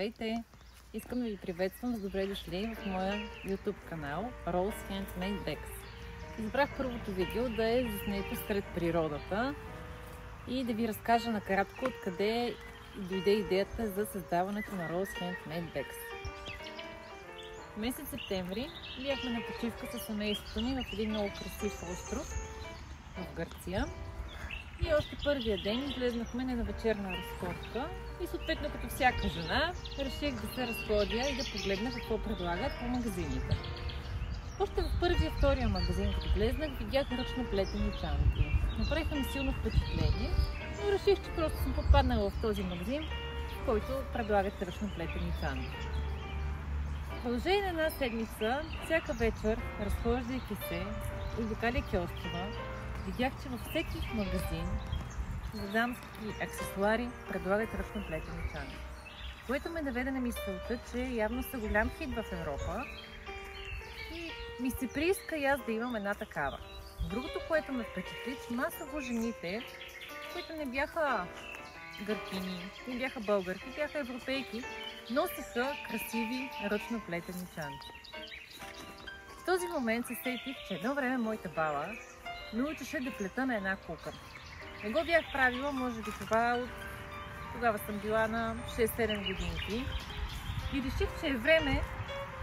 Здравейте! Искам да ви приветствам с добре дошли в моя YouTube канал Rose Handmade Bags. Избрах първото видео да е заснето сред природата и да ви разкажа накратко откъде дойде идеята за създаването на Rose Handmade Bags. В месец септември бяхме на почивка с семейството ми в един много красив остров в Гърция. И още първия ден излезнахме на вечерна разходка и съответно като всяка жена реших да се разходя и да погледна какво предлагат по магазините. Още в втория магазин, като влезнах, видях ръчно плетени чанти. Направиха ми силно впечатление, но реших, че просто съм попаднала в този магазин, в който предлагат ръчно плетени чанти. В продължение на една седмица, всяка вечер, разхождайки се, обикаляйки острова, видях, че във всеки магазин за дамски аксесуари предлагат ръчно плетени чанти, което ме наведе на мисълта, че явно са голям хит в Европа и ми се прииска и аз да имам една такава. Другото, което ме впечатли, че масово жените, които не бяха гъркини, не бяха българки, бяха европейки, носеха красиви ръчно плетени чанти. В този момент се сетих, че едно време моята баба ме учеше да плета на една кука. Не го бях правила, може би тогава съм била на 6-7 годинки и реших, че е време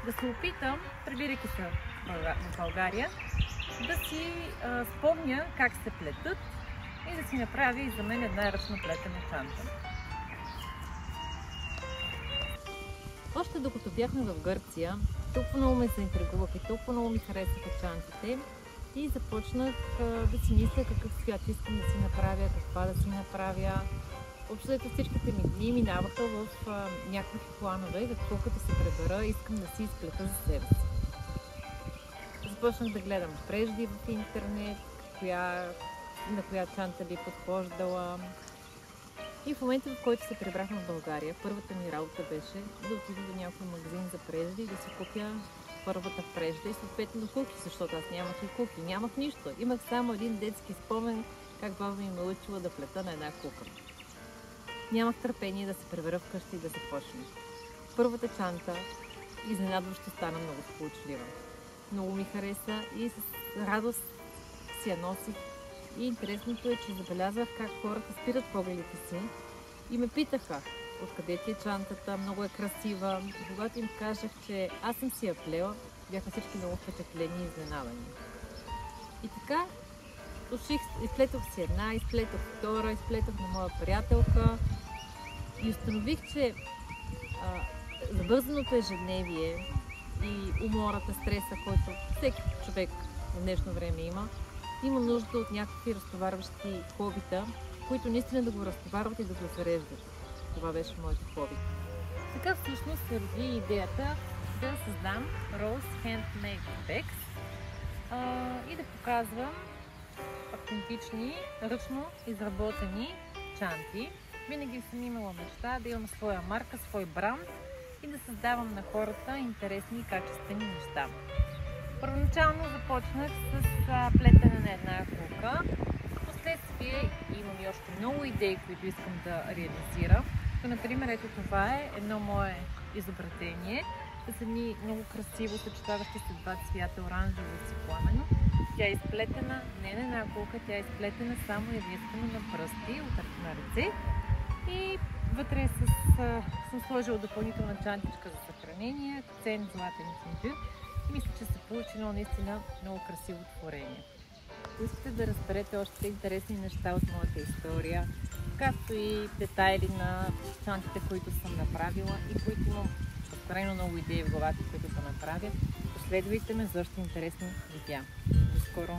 да се опитам, прибирайки се в България, да си спомня как се плетат и да си направя и за мен една ръчно плетена чанта. Още докато бяхме в Гърция, толкова много ме заинтригувах и толкова много ми харесаха чантите и започнах да си мисля какъв цвят искам да си направя, каква да си направя. Общото всичките ми дни минаваха в някакви планове, какво като се пребера искам да си изплета за себе си. Започнах да гледам прежди в интернет, на коя чанта би подхождала. И в момента, в който се прибрахме в България, първата ми работа беше да отида до някой магазин за прежди и да си купя първата прежда и съответно куки, защото аз нямах и куки, нямах нищо. Имах само един детски спомен, как баба ми ме учила да плета на една кука. Нямах търпение да се прибера вкъщи и да започна. Първата чанта изненадващо стана много сполучлива. Много ми хареса и с радост си я носих. И интересното е, че забелязвах как хората спират погледите си и ме питаха откъде ти е чантата, много е красива. Когато им казах, че аз съм си я плела, бяха всички много впечатлени и изненадани. И така, изплетох си една, изплетох втора, изплетох на моя приятелка и установих, че забързаното ежедневие и умората, стреса, който всеки човек в днешно време има нужда от някакви разтоварващи хобита, които наистина да го разтоварват и да го зареждат. Това беше моето хоби. Така всъщност се роди идеята да създам Rose Handmade Bags и да показвам автентични, ръчно изработени чанти. Винаги съм имала мечта да имам своя марка, свой бранд и да създавам на хората интересни и качествени неща. Първоначално започнах с плетене на една кука. Впоследствие имам и още много идеи, които искам да реализирам. Например, ето това е едно мое изобретение с едни много красиво съчетаващи се два цвята, оранжево и пламено. Тя е изплетена не на една кука, тя е изплетена само единствено на пръсти на ръце. И вътре съм сложила допълнителна чантичка за съхранение, акцент златен цинджир. И мисля, че се получи едно наистина много красиво творение. Ако искате да разберете още интересни неща от моята история, както и детайли на чантите, които съм направила и които имам безкрайно много идеи в главата, които да направя, последвайте ме за още интересни видеа. До скоро!